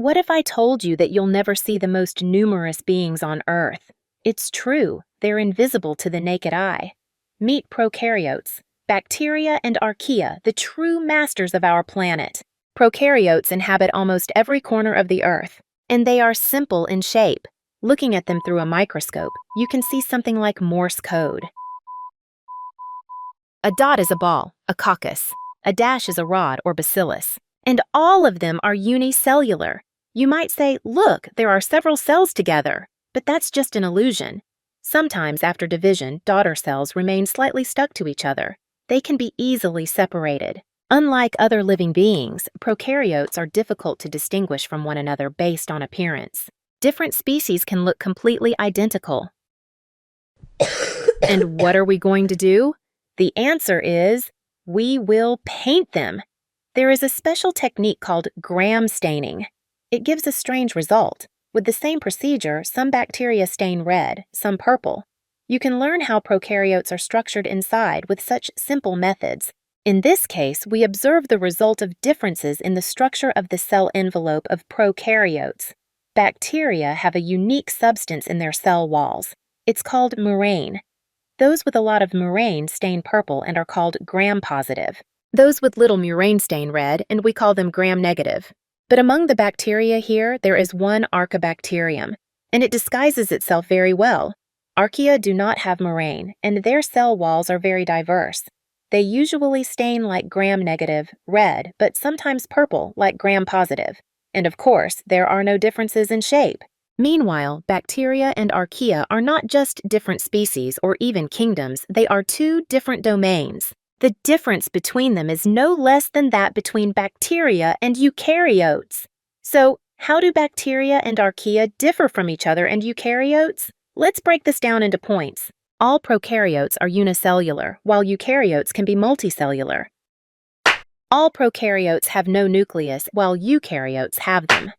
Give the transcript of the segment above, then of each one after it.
What if I told you that you'll never see the most numerous beings on Earth? It's true, they're invisible to the naked eye. Meet prokaryotes, bacteria and archaea, the true masters of our planet. Prokaryotes inhabit almost every corner of the Earth, and they are simple in shape. Looking at them through a microscope, you can see something like Morse code. A dot is a ball, a coccus. A dash is a rod or bacillus. And all of them are unicellular. You might say, look, there are several cells together. But that's just an illusion. Sometimes after division, daughter cells remain slightly stuck to each other. They can be easily separated. Unlike other living beings, prokaryotes are difficult to distinguish from one another based on appearance. Different species can look completely identical. And what are we going to do? The answer is, we will paint them. There is a special technique called gram staining. It gives a strange result. With the same procedure, some bacteria stain red, some purple. You can learn how prokaryotes are structured inside with such simple methods. In this case, we observe the result of differences in the structure of the cell envelope of prokaryotes. Bacteria have a unique substance in their cell walls. It's called murein. Those with a lot of murein stain purple and are called gram-positive. Those with little murein stain red, and we call them gram-negative. But among the bacteria here, there is one Archaebacterium, and it disguises itself very well. Archaea do not have murein, and their cell walls are very diverse. They usually stain like gram-negative, red, but sometimes purple, like gram-positive. And of course, there are no differences in shape. Meanwhile, bacteria and archaea are not just different species or even kingdoms, they are two different domains. The difference between them is no less than that between bacteria and eukaryotes. So, how do bacteria and archaea differ from each other and eukaryotes? Let's break this down into points. All prokaryotes are unicellular, while eukaryotes can be multicellular. All prokaryotes have no nucleus, while eukaryotes have them.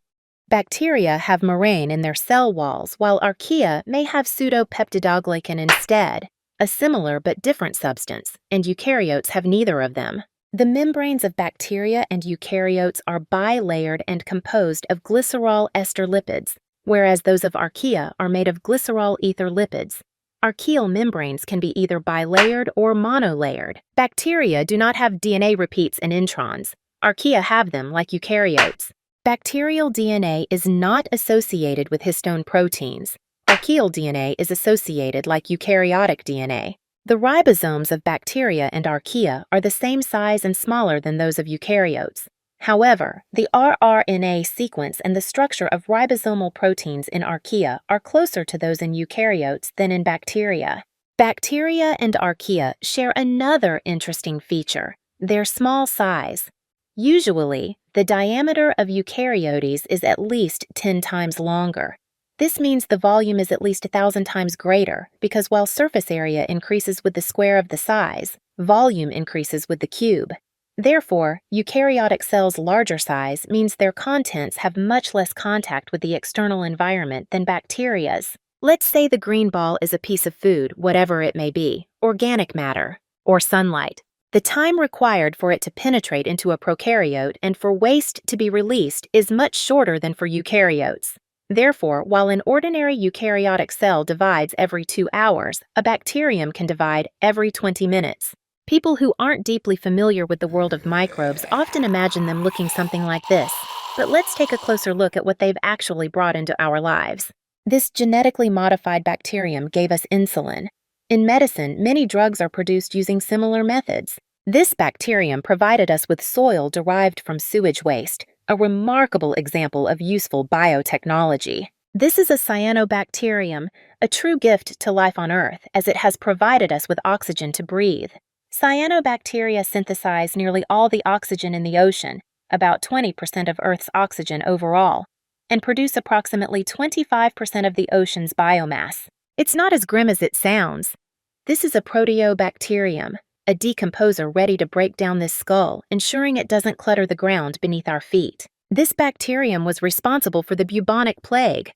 Bacteria have murein in their cell walls, while archaea may have pseudopeptidoglycan instead, a similar but different substance, and eukaryotes have neither of them. The membranes of bacteria and eukaryotes are bilayered and composed of glycerol ester lipids, whereas those of archaea are made of glycerol ether lipids. Archaeal membranes can be either bilayered or monolayered. Bacteria do not have DNA repeats and introns. Archaea have them like eukaryotes. Bacterial DNA is not associated with histone proteins. Archaeal DNA is associated like eukaryotic DNA. The ribosomes of bacteria and archaea are the same size and smaller than those of eukaryotes. However, the rRNA sequence and the structure of ribosomal proteins in archaea are closer to those in eukaryotes than in bacteria. Bacteria and archaea share another interesting feature, their small size. Usually, the diameter of Eukaryotes is at least 10 times longer. This means the volume is at least 1,000 times greater because while surface area increases with the square of the size, volume increases with the cube. Therefore, eukaryotic cells' larger size means their contents have much less contact with the external environment than bacteria's. Let's say the green ball is a piece of food, whatever it may be, organic matter, or sunlight. The time required for it to penetrate into a prokaryote and for waste to be released is much shorter than for eukaryotes. Therefore, while an ordinary eukaryotic cell divides every 2 hours, a bacterium can divide every 20 minutes. People who aren't deeply familiar with the world of microbes often imagine them looking something like this. But let's take a closer look at what they've actually brought into our lives. This genetically modified bacterium gave us insulin. In medicine, many drugs are produced using similar methods. This bacterium provided us with soil derived from sewage waste, a remarkable example of useful biotechnology. This is a cyanobacterium, a true gift to life on Earth, as it has provided us with oxygen to breathe. Cyanobacteria synthesize nearly all the oxygen in the ocean, about 20% of Earth's oxygen overall, and produce approximately 25% of the ocean's biomass. It's not as grim as it sounds. This is a proteobacterium, a decomposer ready to break down this skull, ensuring it doesn't clutter the ground beneath our feet. This bacterium was responsible for the bubonic plague.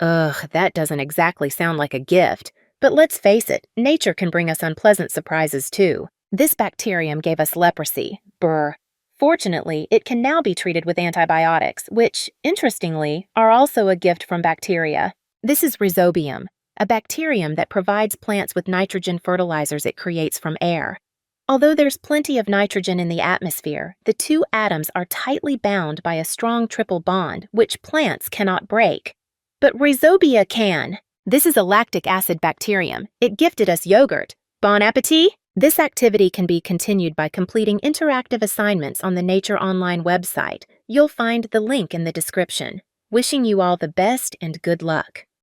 Ugh, that doesn't exactly sound like a gift. But let's face it, nature can bring us unpleasant surprises too. This bacterium gave us leprosy. Brr. Fortunately, it can now be treated with antibiotics, which, interestingly, are also a gift from bacteria. This is rhizobium, a bacterium that provides plants with nitrogen fertilizers it creates from air. Although there's plenty of nitrogen in the atmosphere, the two atoms are tightly bound by a strong triple bond, which plants cannot break. But rhizobia can. This is a lactic acid bacterium. It gifted us yogurt. Bon appetit! This activity can be continued by completing interactive assignments on the Nature Online website. You'll find the link in the description. Wishing you all the best and good luck.